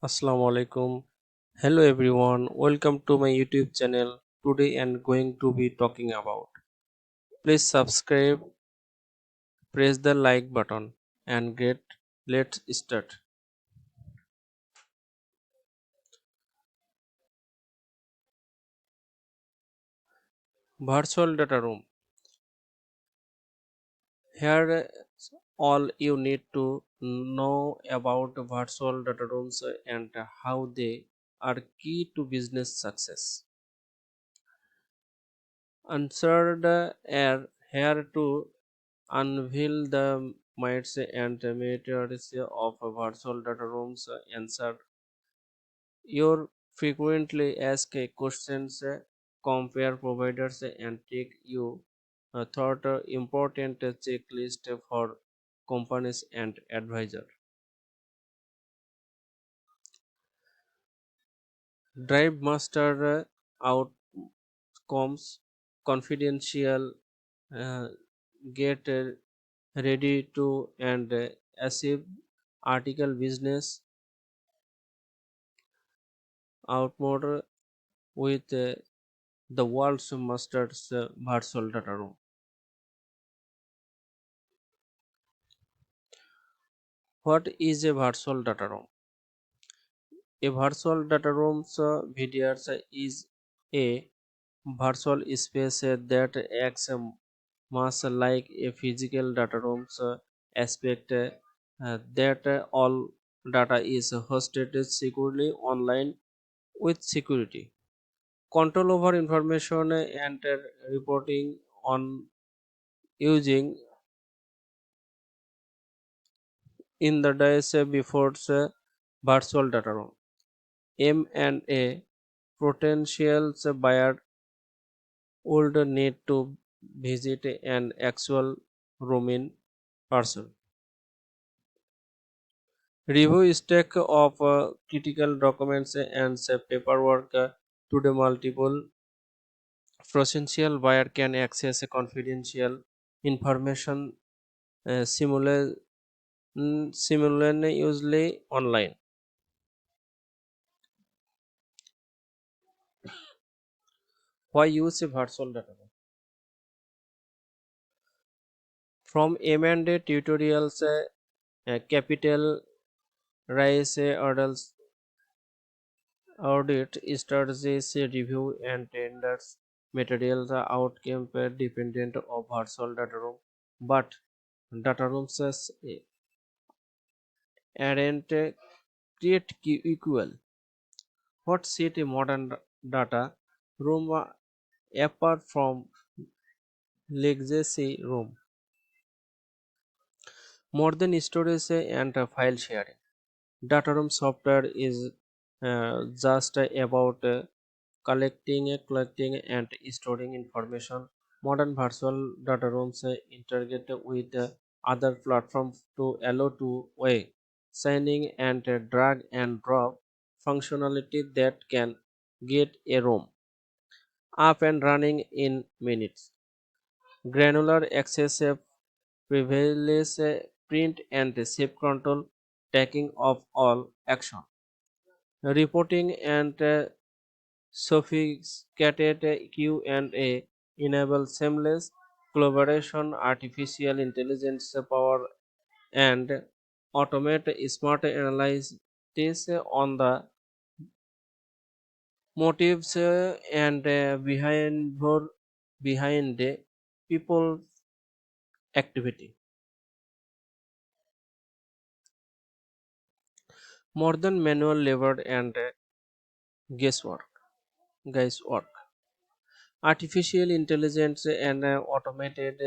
Assalamu alaikum. Hello everyone. Welcome to my YouTube channel. Today I'm going to be talking about. Please subscribe, press the like button and let's start. Virtual data room. Here all you need to know about virtual data rooms and how they are key to business success. Answered are here to unveil the myths and myths of virtual data rooms, answer your frequently asked questions, compare providers, and take you thought important checklist for companies and advisor. Drive master outcomes, confidential, uh, get ready to and achieve article business outmode with the world's master's virtual data room. What is a virtual data room? A virtual data room videos is a virtual space that acts much like a physical data room aspect that all data is hosted securely online with security control over information and reporting on using in the days before virtual data room. M&A potential buyer would need to visit an actual room in person. Review stack of critical documents and paperwork to the multiple potential buyer can access confidential information simultaneously online. Why use a virtual data room? From M&A tutorials, capital rise orders, audit strategies, review and tenders materials are outcome per dependent of virtual data room, but data rooms aren't create equal. What set a modern data room apart from legacy room? More than storage and file sharing. Data room software is just about collecting and storing information. Modern virtual data rooms integrate with other platforms to allow two-way signing and drag and drop functionality that can get a room up and running in minutes. Granular access, privilege, print and safe control, taking of all action. Reporting and sophisticated Q&A enable seamless collaboration, artificial intelligence power, and automate smart analysis on the motives and behind people's activity. More than manual labor and guesswork. Guesswork. Artificial intelligence and automated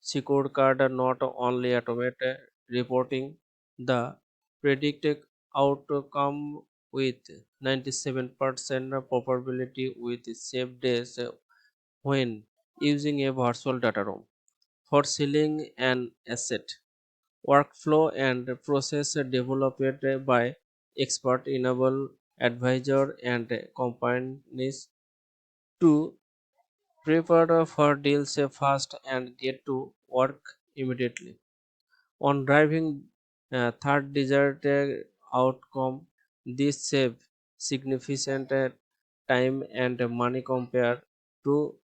scorecard not only automate reporting the predicted outcome with 97% probability with safe days when using a virtual data room for selling an asset. Workflow and process developed by expert enable advisor and companies to prepare for deals fast and get to work immediately. On driving third desired outcome, This save significant time and money compared to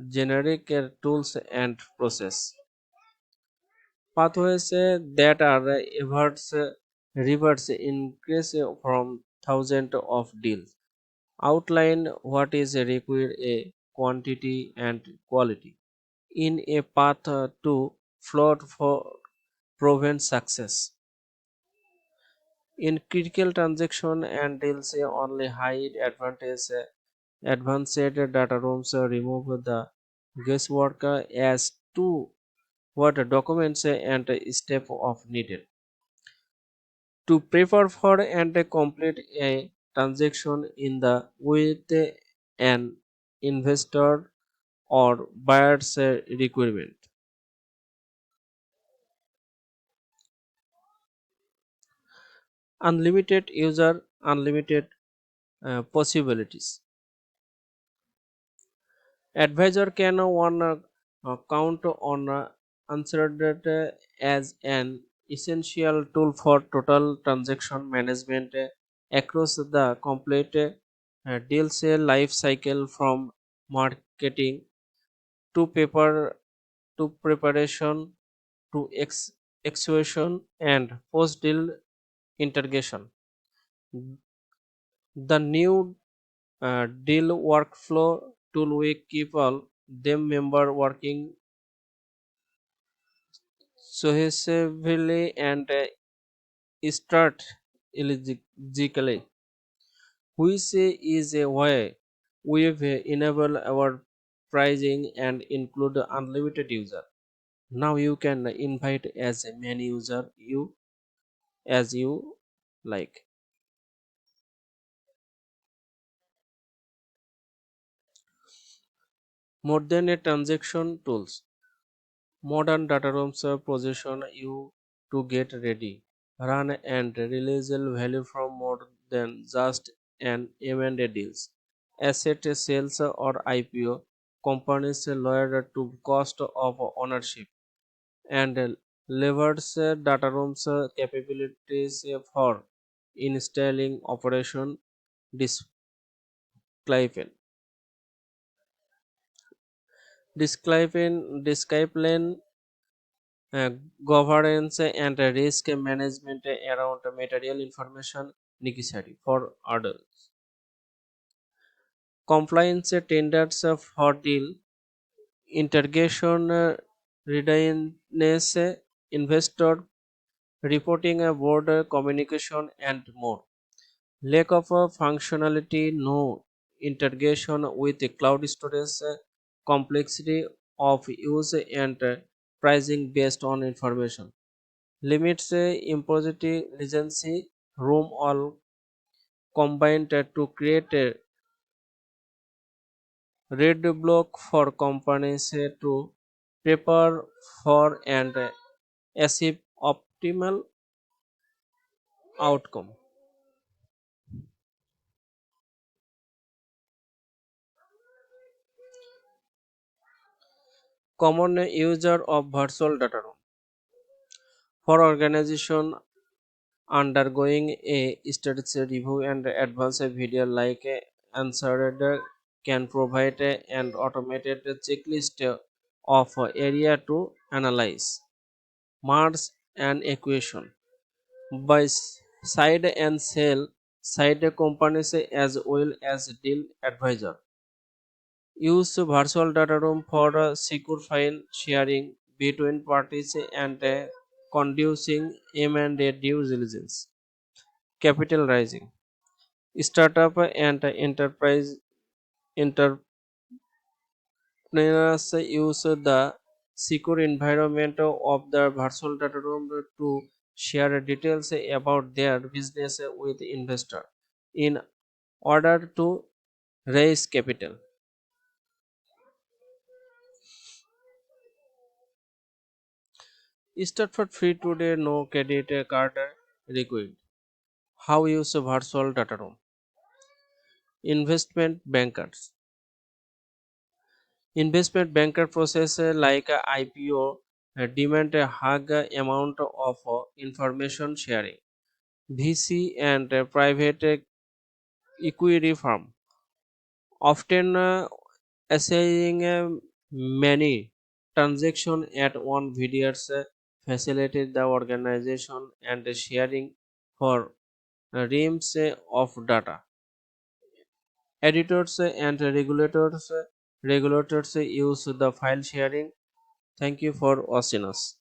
generic tools and process. Pathways that are everts reverts increase from thousands of deals. Outline what is required a quantity and quality. In a path to float for proven success. In critical transaction and deals only high advanced data rooms remove the guesswork as to what documents and step of needed. To prepare for and complete a transaction in the with an investor or buyer's requirement. Unlimited user, unlimited possibilities. Advisor can one count on uncertainty as an essential tool for total transaction management across the complete deal sale life cycle from marketing to paper to preparation to execution and post deal integration. The new deal workflow tool will keep all them member working cohesively and strategically, which is a way we've enabled our pricing and include unlimited user. Now you can invite as many user you as you like. More than a transaction tools. Modern data rooms position you to get ready, run and release value from more than just an M&A deals. Asset sales or IPO, companies lowered to cost of ownership and leverage data rooms capabilities for installing operation discipline. Discipline uh, governance and risk management around material information necessary for orders. Compliance standards for deal integration, readiness, investor reporting, board communication, and more. Lack of functionality, no integration with the cloud storage, complexity of use and pricing based on information. Limits impository legacy room all combined to create a red block for companies to prepare for and achieve optimal outcome. Common user of virtual data room for organization undergoing a strategy review and advanced video like answered can provide an automated checklist of area to analyze, marks and equation by side and sell side companies as well as deal advisor. Use virtual data room for secure file sharing between parties and conducing M&A due diligence. Capital rising. Startup and enterprise entrepreneurs use the secure environment of the virtual data room to share details about their business with investor in order to raise capital. Start for free today, no credit card required. How use virtual data room? Investment bankers. Investment banker process like a IPO demand a hug amount of information sharing. VC and private equity firm, often assaying many transactions at one videos facilitate the organization and sharing for reams of data. Editors and regulators use the file sharing. Thank you for watching us.